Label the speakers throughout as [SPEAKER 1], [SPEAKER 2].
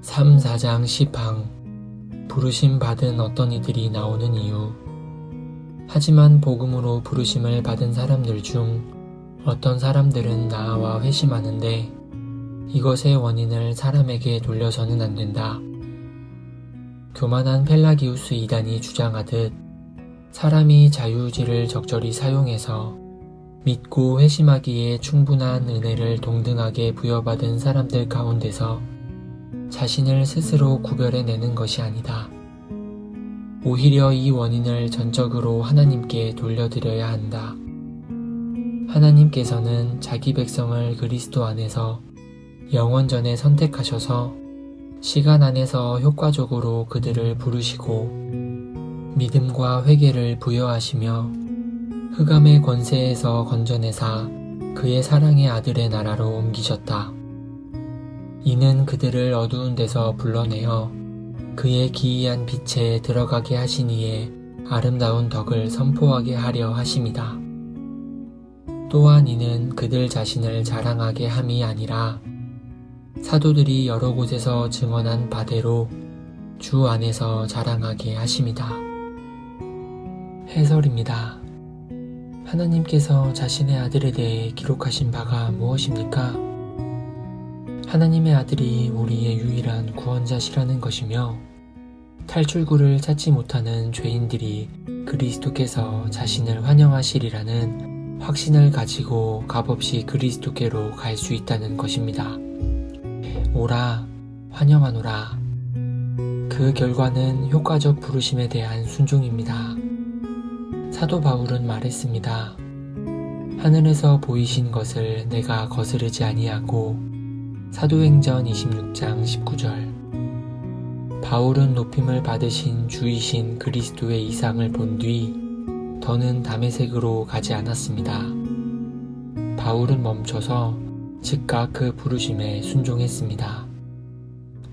[SPEAKER 1] 3, 4장 10항 부르심 받은 어떤 이들이 나오는 이유. 하지만 복음으로 부르심을 받은 사람들 중 어떤 사람들은 나아와 회심하는데 이것의 원인을 사람에게 돌려서는 안 된다. 교만한 펠라기우스 이단이 주장하듯 사람이 자유의지를 적절히 사용해서 믿고 회심하기에 충분한 은혜를 동등하게 부여받은 사람들 가운데서 자신을 스스로 구별해내는 것이 아니다. 오히려 이 원인을 전적으로 하나님께 돌려드려야 한다. 하나님께서는 자기 백성을 그리스도 안에서 영원전에 선택하셔서 시간 안에서 효과적으로 그들을 부르시고 믿음과 회개를 부여하시며 흑암의 권세에서 건져내사 그의 사랑의 아들의 나라로 옮기셨다. 이는 그들을 어두운 데서 불러내어 그의 기이한 빛에 들어가게 하시니에 아름다운 덕을 선포하게 하려 하심이다. 또한 이는 그들 자신을 자랑하게 함이 아니라 사도들이 여러 곳에서 증언한 바대로 주 안에서 자랑하게 하심이다. 해설입니다. 하나님께서 자신의 아들에 대해 기록하신 바가 무엇입니까? 하나님의 아들이 우리의 유일한 구원자시라는 것이며 탈출구를 찾지 못하는 죄인들이 그리스도께서 자신을 환영하시리라는 확신을 가지고 값없이 그리스도께로 갈 수 있다는 것입니다. 오라, 환영하노라. 그 결과는 효과적 부르심에 대한 순종입니다. 사도 바울은 말했습니다. 하늘에서 보이신 것을 내가 거스르지 아니하고 사도행전 26장 19절. 바울은 높임을 받으신 주이신 그리스도의 이상을 본 뒤 더는 다메섹으로 가지 않았습니다. 바울은 멈춰서 즉각 그 부르심에 순종했습니다.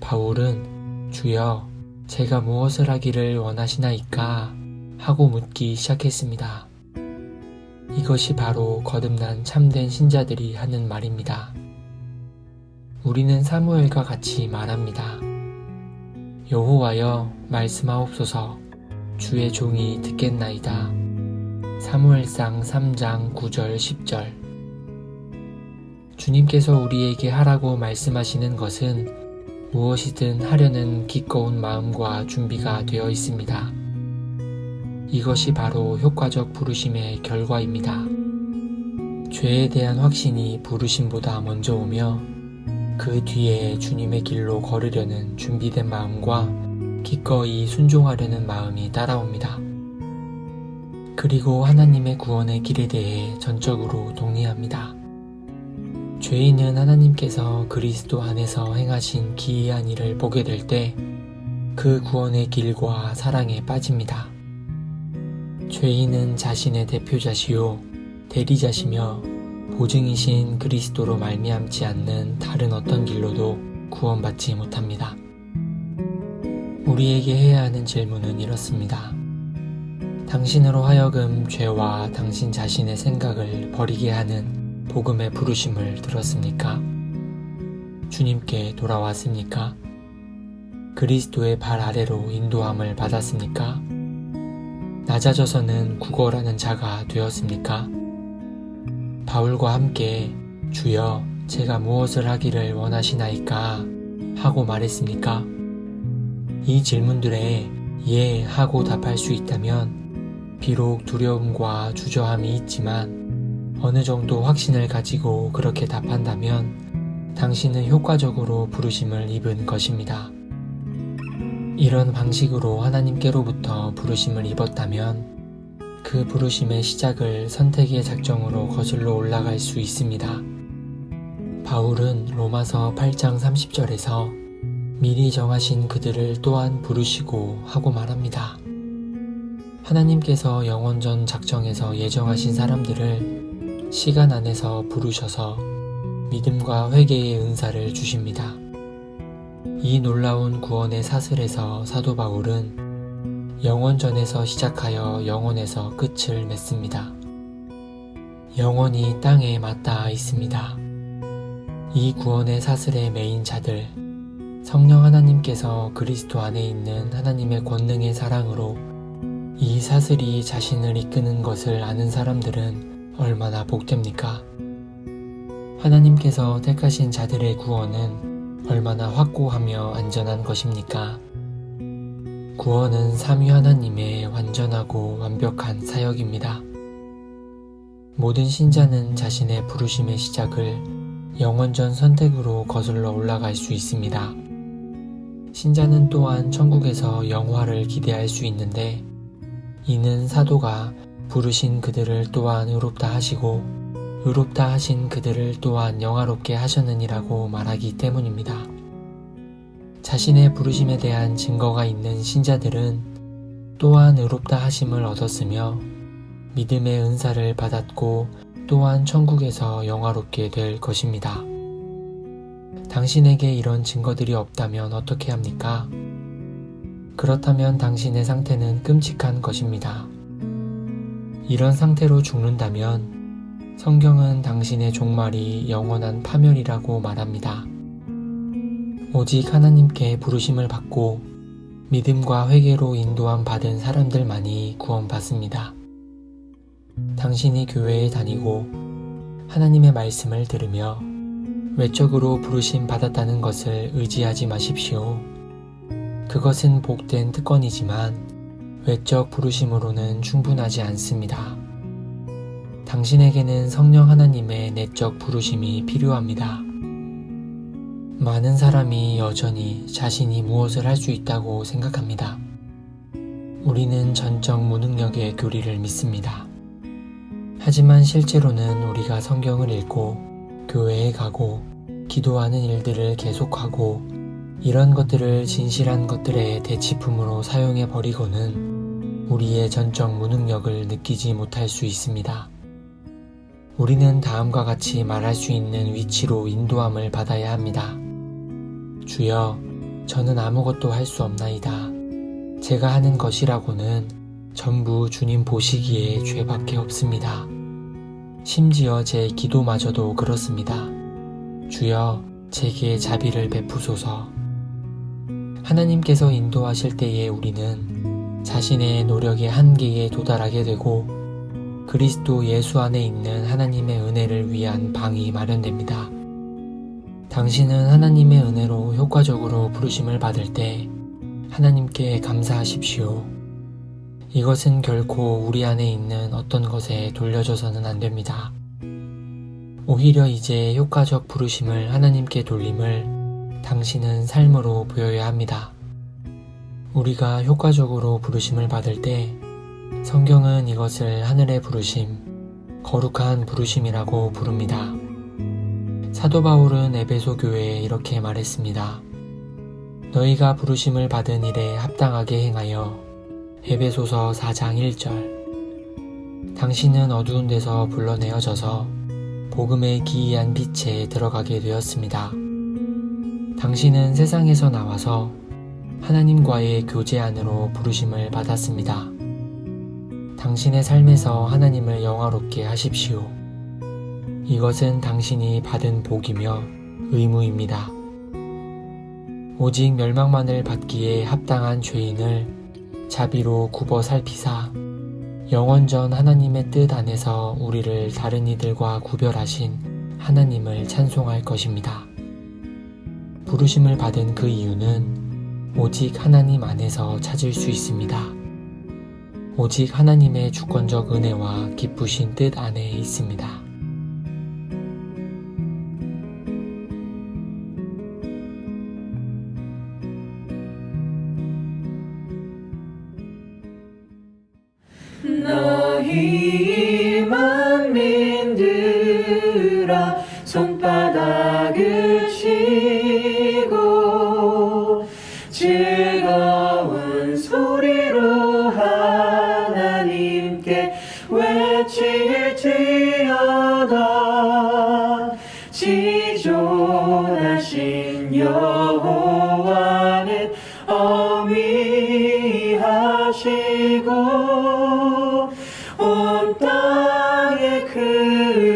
[SPEAKER 1] 바울은 주여, 제가 무엇을 하기를 원하시나이까? 하고 묻기 시작했습니다. 이것이 바로 거듭난 참된 신자들이 하는 말입니다. 우리는 사무엘과 같이 말합니다. 여호와여, 말씀하옵소서. 주의 종이 듣겠나이다. 사무엘상 3장 9절 10절. 주님께서 우리에게 하라고 말씀하시는 것은 무엇이든 하려는 기꺼운 마음과 준비가 되어 있습니다. 이것이 바로 효과적 부르심의 결과입니다. 죄에 대한 확신이 부르심보다 먼저 오며 그 뒤에 주님의 길로 걸으려는 준비된 마음과 기꺼이 순종하려는 마음이 따라옵니다. 그리고 하나님의 구원의 길에 대해 전적으로 동의합니다. 죄인은 하나님께서 그리스도 안에서 행하신 기이한 일을 보게 될 때 그 구원의 길과 사랑에 빠집니다. 죄인은 자신의 대표자시요 대리자시며 보증이신 그리스도로 말미암지 않는 다른 어떤 길로도 구원받지 못합니다. 우리에게 해야 하는 질문은 이렇습니다. 당신으로 하여금 죄와 당신 자신의 생각을 버리게 하는 복음의 부르심을 들었습니까? 주님께 돌아왔습니까? 그리스도의 발 아래로 인도함을 받았습니까? 낮아져서는 구걸하는 자가 되었습니까? 바울과 함께 주여, 제가 무엇을 하기를 원하시나이까? 하고 말했습니까? 이 질문들에 예 하고 답할 수 있다면 비록 두려움과 주저함이 있지만 어느 정도 확신을 가지고 그렇게 답한다면 당신은 효과적으로 부르심을 입은 것입니다. 이런 방식으로 하나님께로부터 부르심을 입었다면 그 부르심의 시작을 선택의 작정으로 거슬러 올라갈 수 있습니다. 바울은 로마서 8장 30절에서 미리 정하신 그들을 또한 부르시고 하고 말합니다. 하나님께서 영원전 작정에서 예정하신 사람들을 시간 안에서 부르셔서 믿음과 회개의 은사를 주십니다. 이 놀라운 구원의 사슬에서 사도 바울은 영원전에서 시작하여 영원에서 끝을 맺습니다. 영원이 땅에 맞닿아 있습니다. 이 구원의 사슬의 메인 자들, 성령 하나님께서 그리스도 안에 있는 하나님의 권능의 사랑으로 이 사슬이 자신을 이끄는 것을 아는 사람들은 얼마나 복됩니까? 하나님께서 택하신 자들의 구원은 얼마나 확고하며 안전한 것입니까? 구원은 삼위 하나님의 완전하고 완벽한 사역입니다. 모든 신자는 자신의 부르심의 시작을 영원전 선택으로 거슬러 올라갈 수 있습니다. 신자는 또한 천국에서 영화를 기대할 수 있는데 이는 사도가 부르신 그들을 또한 의롭다 하시고 의롭다 하신 그들을 또한 영화롭게 하셨느니라고 말하기 때문입니다. 자신의 부르심에 대한 증거가 있는 신자들은 또한 의롭다 하심을 얻었으며 믿음의 은사를 받았고 또한 천국에서 영화롭게 될 것입니다. 당신에게 이런 증거들이 없다면 어떻게 합니까? 그렇다면 당신의 상태는 끔찍한 것입니다. 이런 상태로 죽는다면 성경은 당신의 종말이 영원한 파멸이라고 말합니다. 오직 하나님께 부르심을 받고 믿음과 회개로 인도함 받은 사람들만이 구원받습니다. 당신이 교회에 다니고 하나님의 말씀을 들으며 외적으로 부르심 받았다는 것을 의지하지 마십시오. 그것은 복된 특권이지만 외적 부르심으로는 충분하지 않습니다. 당신에게는 성령 하나님의 내적 부르심이 필요합니다. 많은 사람이 여전히 자신이 무엇을 할 수 있다고 생각합니다. 우리는 전적 무능력의 교리를 믿습니다. 하지만 실제로는 우리가 성경을 읽고 교회에 가고 기도하는 일들을 계속하고 이런 것들을 진실한 것들의 대치품으로 사용해 버리고는 우리의 전적 무능력을 느끼지 못할 수 있습니다. 우리는 다음과 같이 말할 수 있는 위치로 인도함을 받아야 합니다. 주여, 저는 아무것도 할 수 없나이다. 제가 하는 것이라고는 전부 주님 보시기에 죄밖에 없습니다. 심지어 제 기도마저도 그렇습니다. 주여, 제게 자비를 베푸소서. 하나님께서 인도하실 때에 우리는 자신의 노력의 한계에 도달하게 되고 그리스도 예수 안에 있는 하나님의 은혜를 위한 방이 마련됩니다. 당신은 하나님의 은혜로 효과적으로 부르심을 받을 때 하나님께 감사하십시오. 이것은 결코 우리 안에 있는 어떤 것에 돌려줘서는 안 됩니다. 오히려 이제 효과적 부르심을 하나님께 돌림을 당신은 삶으로 보여야 합니다. 우리가 효과적으로 부르심을 받을 때 성경은 이것을 하늘의 부르심, 거룩한 부르심이라고 부릅니다. 사도 바울은 에베소 교회에 이렇게 말했습니다. 너희가 부르심을 받은 일에 합당하게 행하여. 에베소서 4장 1절. 당신은 어두운 데서 불러내어져서 복음의 기이한 빛에 들어가게 되었습니다. 당신은 세상에서 나와서 하나님과의 교제 안으로 부르심을 받았습니다. 당신의 삶에서 하나님을 영화롭게 하십시오. 이것은 당신이 받은 복이며 의무입니다. 오직 멸망만을 받기에 합당한 죄인을 자비로 굽어 살피사 영원전 하나님의 뜻 안에서 우리를 다른 이들과 구별하신 하나님을 찬송할 것입니다. 부르심을 받은 그 이유는 오직 하나님 안에서 찾을 수 있습니다. 오직 하나님의 주권적 은혜와 기쁘신 뜻 안에 있습니다.
[SPEAKER 2] 너희 만민들아 손바닥을 치고 어미하시고 온 땅에 그